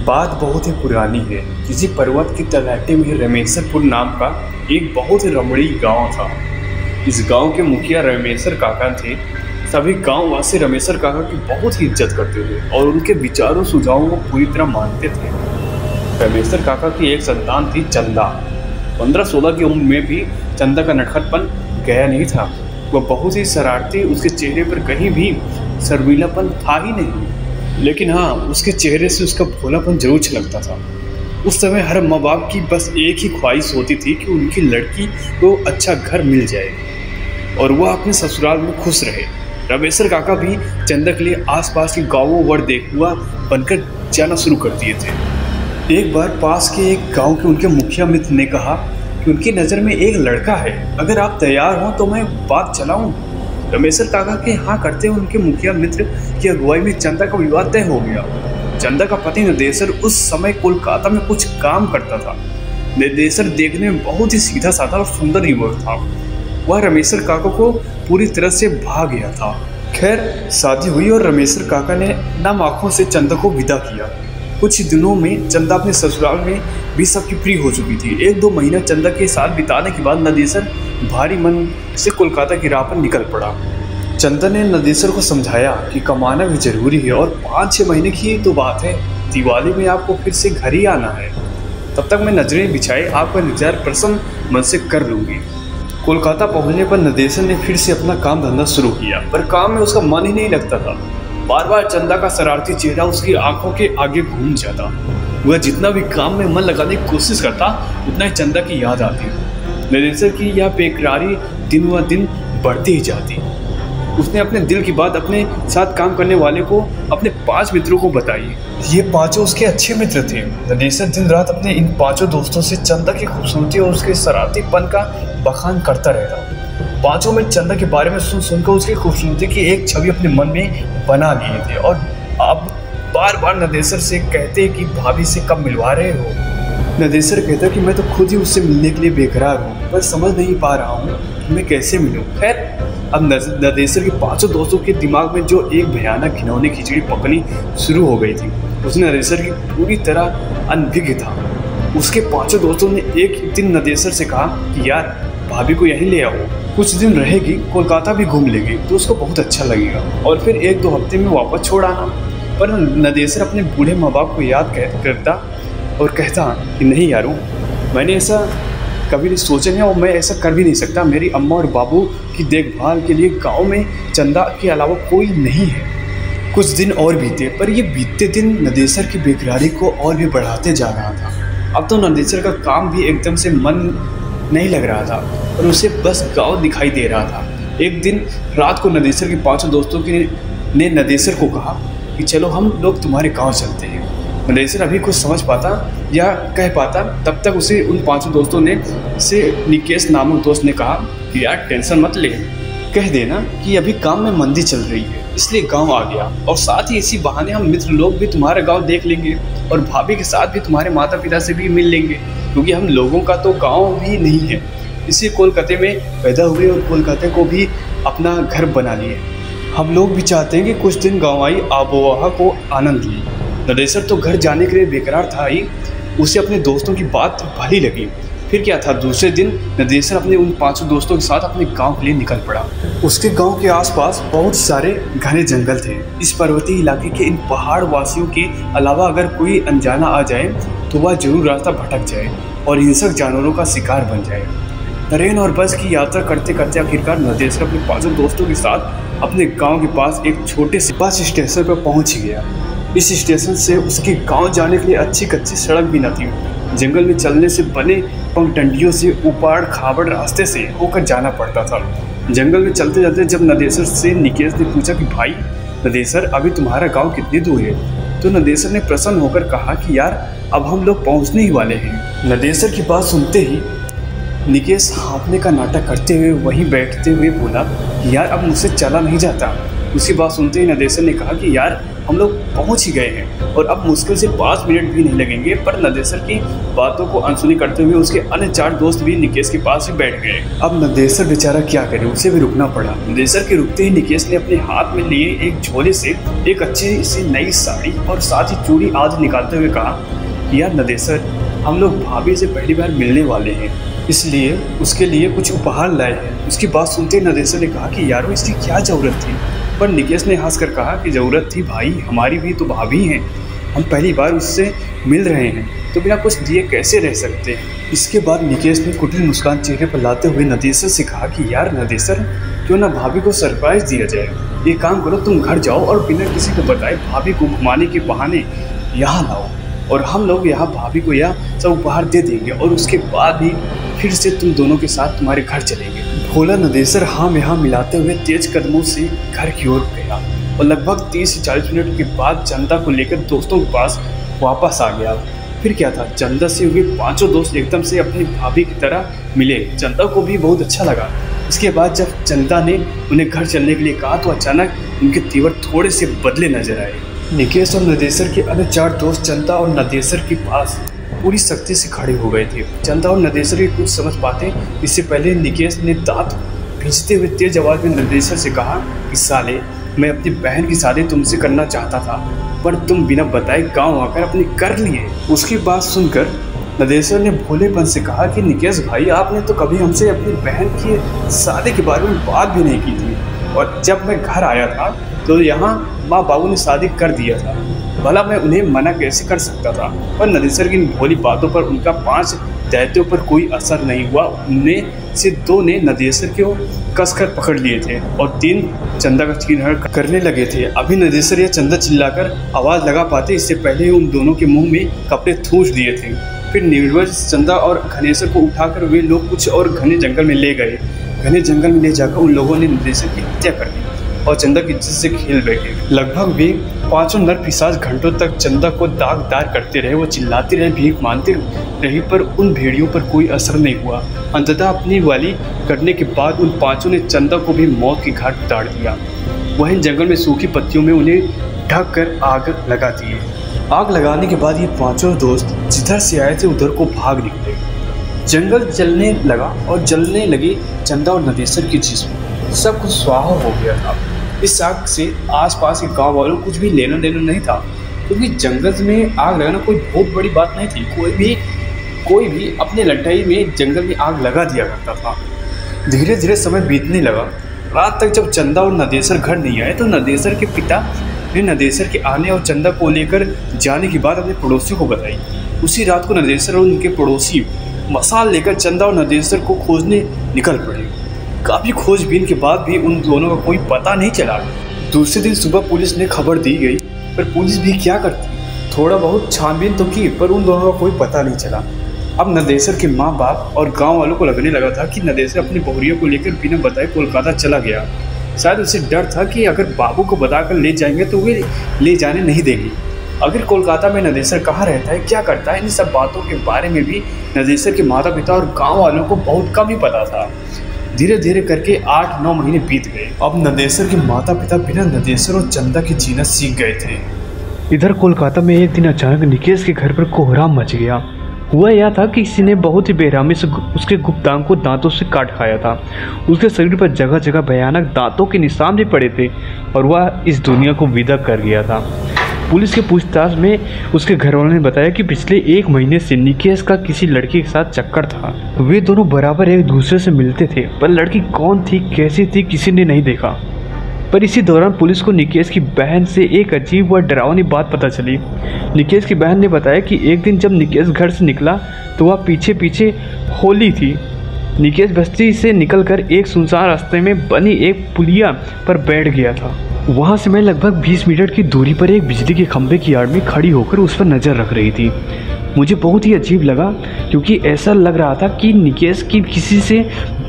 बात बहुत ही पुरानी है। किसी पर्वत की तलहटी में रमेशरपुर नाम का एक बहुत ही रमणीय गांव था। इस गांव के मुखिया रमेशर काका थे। सभी गांववासी रमेशर काका की बहुत ही इज्जत करते थे और उनके विचारों सुझावों को पूरी तरह मानते थे। रमेशर काका की एक संतान थी चंदा। 15-16 की उम्र में भी चंदा का नटखटपन गया नहीं था। वह बहुत ही शरारती, उसके चेहरे पर कहीं भी शर्मीलापन था ही नहीं। लेकिन हाँ, उसके चेहरे से उसका भोलापन जरूर छलकता था। उस समय हर माँ बाप की बस एक ही ख्वाहिश होती थी कि उनकी लड़की को अच्छा घर मिल जाए और वह अपने ससुराल में खुश रहे। रमेशर काका भी चंदा के लिए आसपास के गांवों वर देखुआ बनकर जाना शुरू कर दिए थे। एक बार पास के एक गांव के उनके मुखिया मित्र ने कहा कि उनकी नज़र में एक लड़का है, अगर आप तैयार हों तो मैं बात चलाऊं। रमेशर काका के हाँ करते हुए उनके मुखिया मित्र की अगुवाई में चंदा का विवाह तय हो गया। चंदा का पति नदेसर उस समय कोलकाता में कुछ काम करता था। नदेसर देखने में बहुत ही सीधा साधा और सुंदर युवक था। वह रमेशर काका को पूरी तरह से भा गया था। खैर, शादी हुई और रमेशर काका ने नम आँखों से चंदा को विदा किया। कुछ दिनों में चंदा अपने ससुराल में भी सबकी प्रिय हो चुकी थी। 1-2 महीना चंदा के साथ बिताने के बाद नदेसर भारी मन से कोलकाता की राह पर निकल पड़ा। चंदा ने नदेसर को समझाया कि कमाना भी जरूरी है और 5-6 महीने की तो बात है, दिवाली में आपको फिर से घर ही आना है। तब तक मैं नजरें बिछाए आपका इंतजार प्रसन्न मन से कर लूँगी। कोलकाता पहुँचने पर नदेसर ने फिर से अपना काम धंधा शुरू किया, पर काम में उसका मन ही नहीं लगता था। बार बार चंदा का शरारती चेहरा उसकी आंखों के आगे घूम जाता। वह जितना भी काम में मन लगाने की कोशिश करता, उतना ही चंदा की याद आती। नदेसर की यह बेकरारी दिन व दिन बढ़ती ही जाती। उसने अपने दिल की बात अपने साथ काम करने वाले को, अपने 5 मित्रों को बताई। ये 5 उसके अच्छे मित्र थे। नदेसर दिन रात अपने इन 5 दोस्तों से चंदा की खूबसूरती और उसके शरारतीपन का बखान करता रहता। 5 में चंदा के बारे में सुनकर उसकी खूबसूरती की एक छवि अपने मन में बना लिए थे और अब बार बार नदेसर से कहते कि भाभी से कब मिलवा रहे हो। नदेसर कहता कि मैं तो खुद ही उससे मिलने के लिए बेकरार हूँ, पर समझ नहीं पा रहा हूँ कि मैं कैसे मिलूँ। खैर, अब नदेसर के 5 दोस्तों के दिमाग में जो एक भयानक घिनौनी खिचड़ी पकनी शुरू हो गई थी, उसने नदेसर की पूरी तरह अनभिज्ञ था। उसके 5 दोस्तों ने एक दिन नदेसर से कहा कि यार, भाभी को यहीं ले आओ, कुछ दिन रहेगी, कोलकाता भी घूम लेगी तो उसको बहुत अच्छा लगेगा और फिर 1-2 हफ्ते में वापस छोड़ आना। पर नदेसर अपने बूढ़े माँ बाप को याद करता और कहता कि नहीं यारो, मैंने ऐसा कभी नहीं सोचा है और मैं ऐसा कर भी नहीं सकता। मेरी अम्मा और बाबू की देखभाल के लिए गांव में चंदा के अलावा कोई नहीं है। कुछ दिन और बीते, पर ये बीतते दिन नदेसर की बेकरारी को और भी बढ़ाते जा रहा था। अब तो नदेसर का काम भी एकदम से मन नहीं लग रहा था और उसे बस गांव दिखाई दे रहा था। एक दिन रात को नदेसर के 5 दोस्तों ने नदेसर को कहा कि चलो हम लोग तुम्हारे गांव चलते हैं। नदेसर अभी कुछ समझ पाता या कह पाता, तब तक उसे उन 5 दोस्तों ने से निकेश नामक दोस्त ने कहा कि यार टेंशन मत ले, कह देना कि अभी काम में मंदी चल रही है इसलिए गांव आ गया, और साथ ही इसी बहाने हम मित्र लोग भी तुम्हारा गांव देख लेंगे और भाभी के साथ भी तुम्हारे माता पिता से भी मिल लेंगे, क्योंकि हम लोगों का तो गांव भी नहीं है। इसी कोलकाता में पैदा हुए और कोलकाता को भी अपना घर बना लिए। हम लोग भी चाहते हैं कि कुछ दिन गाँवाई आबोहवा को आनंद लें। नदेसर तो घर जाने के लिए बेकरार था ही, उसे अपने दोस्तों की बात भली लगी। फिर क्या था, दूसरे दिन नदेसर अपने उन 5 दोस्तों के साथ अपने गांव के लिए निकल पड़ा। उसके गांव के आसपास बहुत सारे घने जंगल थे। इस पर्वतीय इलाके के इन पहाड़ वासियों के अलावा अगर कोई अनजाना आ जाए तो वह जरूर रास्ता भटक जाए और हिंसक जानवरों का शिकार बन जाए। ट्रेन और बस की यात्रा करते करते आखिरकार नदेसर अपने 5 दोस्तों के साथ अपने गाँव के पास एक छोटे से बस स्टेशन पर पहुँच गया। इस स्टेशन से उसके गांव जाने के लिए अच्छी कच्ची सड़क भी न थी। जंगल में चलने से बने पगडंडियों से उपाड़ खाबड़ रास्ते से होकर जाना पड़ता था। जंगल में चलते जाते जब नदेसर से निकेश ने पूछा कि भाई नदेसर, अभी तुम्हारा गांव कितनी दूर है, तो नदेसर ने प्रसन्न होकर कहा कि यार अब हम लोग पहुंचने ही वाले हैं। नदेसर की बात सुनते ही निकेश हाँफने का नाटक करते हुए वहीं बैठते हुए बोला कि यार अब मुझसे चला नहीं जाता, उसकी बात सुनते ही नदेसर ने कहा कि यार हम लोग पहुंच ही गए हैं और अब मुश्किल से 5 मिनट भी नहीं लगेंगे। पर नदेसर की बातों को अनसुनी करते हुए उसके अन्य 4 दोस्त भी निकेश के पास ही बैठ गए। अब नदेसर बेचारा क्या करे, उसे भी रुकना पड़ा। नदेसर के रुकते ही निकेश ने अपने हाथ में लिए एक झोले से एक अच्छी सी नई साड़ी और साथ ही चूड़ी आदि निकालते हुए कहा, यार नदेसर, हम लोग भाभी से पहली बार मिलने वाले हैं, इसलिए उसके लिए कुछ उपहार लाए हैं। उसकी बात सुनते ही नदेसर ने कहा कि यारो इसकी क्या ज़रूरत थी। पर निकेश ने हंसकर कहा कि ज़रूरत थी भाई, हमारी भी तो भाभी हैं, हम पहली बार उससे मिल रहे हैं तो बिना कुछ दिए कैसे रह सकते हैं। इसके बाद निकेश ने कुटिल मुस्कान चेहरे पर लाते हुए नदेसर से कहा कि यार नदेसर, क्यों ना भाभी को सरप्राइज़ दिया जाए। ये काम करो, तुम घर जाओ और बिना किसी को बताए भाभी को घुमाने के बहाने यहाँ लाओ और हम लोग यहाँ भाभी को यह सब उपहार दे देंगे और उसके बाद ही फिर से तुम दोनों के साथ तुम्हारे घर चलेंगे। भोला नदेसर हाँ में हाँ मिलाते हुए तेज कदमों से घर की ओर गया और लगभग 30 से 40 मिनट के बाद चंदा को लेकर दोस्तों के पास वापस आ गया। फिर क्या था, चंदा से हुए 5 दोस्त एकदम से अपनी भाभी की तरह मिले। चंदा को भी बहुत अच्छा लगा। इसके बाद जब चंदा ने उन्हें घर चलने के लिए कहा तो अचानक उनके तेवर थोड़े से बदले नजर आए। निकेश और नदेसर के अन्य 4 दोस्त चंदा और नदेसर के पास पूरी सख्ती से खड़े हो गए थे। चंदा और नदेसर के कुछ समझ पाते इससे पहले निकेश ने दांत भींचते हुए तेज आवाज में नदेसर से कहा कि साले, मैं अपनी बहन की शादी तुमसे करना चाहता था पर तुम बिना बताए गांव आकर अपनी कर लिए। उसकी बात सुनकर नदेसर ने भोलेपन से कहा कि निकेश भाई, आपने तो कभी हमसे अपनी बहन की शादी के बारे में बात भी नहीं की थी और जब मैं घर आया था तो यहाँ माँ बाबू ने शादी कर दिया था, भला मैं उन्हें मना कैसे कर सकता था। पर नदेसर की इन भोली बातों पर उनका 5 दैत्यों पर कोई असर नहीं हुआ। उनमें से 2 ने नदेसर को कसकर पकड़ लिए थे और 3 चंदा का चिन्ह करने लगे थे। अभी नदेसर या चंदा चिल्लाकर आवाज़ लगा पाते इससे पहले उन दोनों के मुंह में कपड़े ठूंस दिए थे। फिर निर्वज चंदा और घनेश्वर को उठाकर वे लोग कुछ और घने जंगल में ले गए। घने जंगल में ले जाकर उन लोगों ने नदेसर की हत्या कर दी और चंदा की इज्जत से खेल बैठे। लगभग वे 5 नर पिशाच घंटों तक चंदा को दागदार करते रहे। वो चिल्लाती रहे, भीख मांगती रही पर उन भेड़ियों पर कोई असर नहीं हुआ। अंततः अपनी वाली करने के बाद उन 5 ने चंदा को भी मौत की घाट उतार दिया। वहीं जंगल में सूखी पत्तियों में उन्हें ढक कर आग लगा दिए। आग लगाने के बाद ये 5 दोस्त जिधर से आए थे उधर को भाग निकले। जंगल जलने लगा और जलने लगी चंदा और नदेसर की जिस्म। सब कुछ स्वाहा हो गया था। इस आग से आसपास के गांव वालों को कुछ भी लेना देना नहीं था, क्योंकि जंगल में आग लगाना कोई बहुत बड़ी बात नहीं थी। कोई भी अपने लड़ाई में जंगल में आग लगा दिया करता था। धीरे धीरे समय बीतने लगा। रात तक जब चंदा और नदेसर घर नहीं आए तो नदेसर के पिता ने नदेसर के आने और चंदा को लेकर जाने की बात अपने पड़ोसियों को बताई। उसी रात को नदेसर और उनके पड़ोसी मसाल लेकर चंदा और नदेसर को खोजने निकल पड़े। काफ़ी खोजबीन के बाद भी उन दोनों का कोई पता नहीं चला। दूसरे दिन सुबह पुलिस ने खबर दी गई, पर पुलिस भी क्या करती, थोड़ा बहुत छानबीन तो की पर उन दोनों का कोई पता नहीं चला। अब नदेसर के माँ बाप और गांव वालों को लगने लगा था कि नदेसर अपनी बहुरियों को लेकर बिना बताए कोलकाता चला गया। शायद उसे डर था कि अगर बाबू को बताकर ले जाएंगे तो वे ले जाने नहीं देंगे। अगर कोलकाता में नदेसर कहाँ रहता है, क्या करता है, इन सब बातों के बारे में भी नदेसर के माता पिता और गाँव वालों को बहुत कम ही पता था। धीरे धीरे करके 8-9 महीने बीत गए। अब नदेसर के माता पिता बिना नदेसर और चंदा के जीना सीख गए थे। इधर कोलकाता में एक दिन अचानक निकेश के घर पर कोहराम मच गया। हुआ यह था कि किसी ने बहुत ही बेरहमी से उसके गुप्तांग को दांतों से काट खाया था। उसके शरीर पर जगह जगह भयानक दांतों के निशान भी पड़े थे और वह इस दुनिया को विदा कर गया था। पुलिस के पूछताछ में उसके घरवालों ने बताया कि पिछले 1 महीने से निकेश का किसी लड़की के साथ चक्कर था। वे दोनों बराबर एक दूसरे से मिलते थे, पर लड़की कौन थी, कैसी थी, किसी ने नहीं देखा। पर इसी दौरान पुलिस को निकेश की बहन से एक अजीब व डरावनी बात पता चली। निकेश की बहन ने बताया कि एक दिन जब निकेश घर से निकला तो वह पीछे पीछे होली थी। निकेश बस्ती से निकलकर एक सुनसान रास्ते में बनी एक पुलिया पर बैठ गया था। वहाँ से मैं लगभग 20 मिनट की दूरी पर एक बिजली के खंभे की आड़ में खड़ी होकर उस पर नज़र रख रही थी। मुझे बहुत ही अजीब लगा, क्योंकि ऐसा लग रहा था कि निकेश की किसी से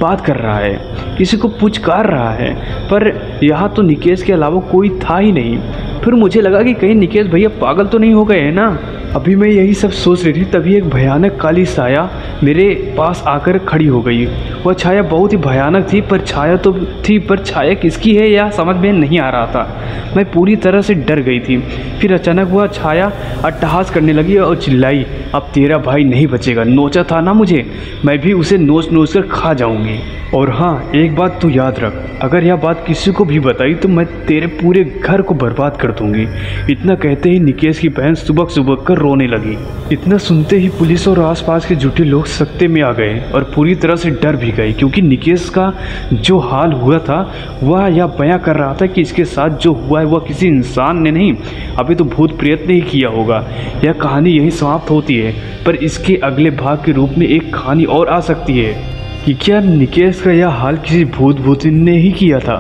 बात कर रहा है, किसी को पुचकार रहा है, पर यहाँ तो निकेश के अलावा कोई था ही नहीं। फिर मुझे लगा कि कहीं निकेश भैया पागल तो नहीं हो गए हैं ना। अभी मैं यही सब सोच रही थी तभी एक भयानक काली साया मेरे पास आकर खड़ी हो गई। वह छाया बहुत ही भयानक थी, पर छाया तो थी, पर छाया किसकी है यह समझ में नहीं आ रहा था। मैं पूरी तरह से डर गई थी। फिर अचानक वह छाया अट्टहास करने लगी और चिल्लाई, अब तेरा भाई नहीं बचेगा, नोचा था ना मुझे, मैं भी उसे नोच नोच कर खा जाऊंगी। और हाँ, एक बात तू याद रख, अगर यह बात किसी को भी बताई तो मैं तेरे पूरे घर को बर्बाद कर दूंगी। इतना कहते ही निकेश की बहन सुबह सुबह कर रोने लगी। इतना सुनते ही पुलिस और आसपास के झूठे लोग सख्ते में आ गए और पूरी तरह से डर भी गए, क्योंकि निकेश का जो हाल हुआ था वह यह बयां कर रहा था कि इसके साथ जो हुआ है वह किसी इंसान ने नहीं, अभी तो भूत प्रेत ने ही किया होगा। यह कहानी यही समाप्त होती है, पर इसके अगले भाग के रूप में एक कहानी और आ सकती है कि क्या निकेश का यह हाल किसी भूतनी ने ही किया था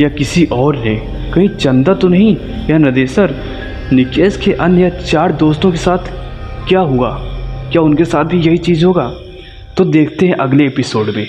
या किसी और ने। कहीं चंदा तो नहीं या नदेसर। निकेश के अन्य 4 दोस्तों के साथ क्या हुआ, क्या उनके साथ भी यही चीज़ होगा? तो देखते हैं अगले एपिसोड में।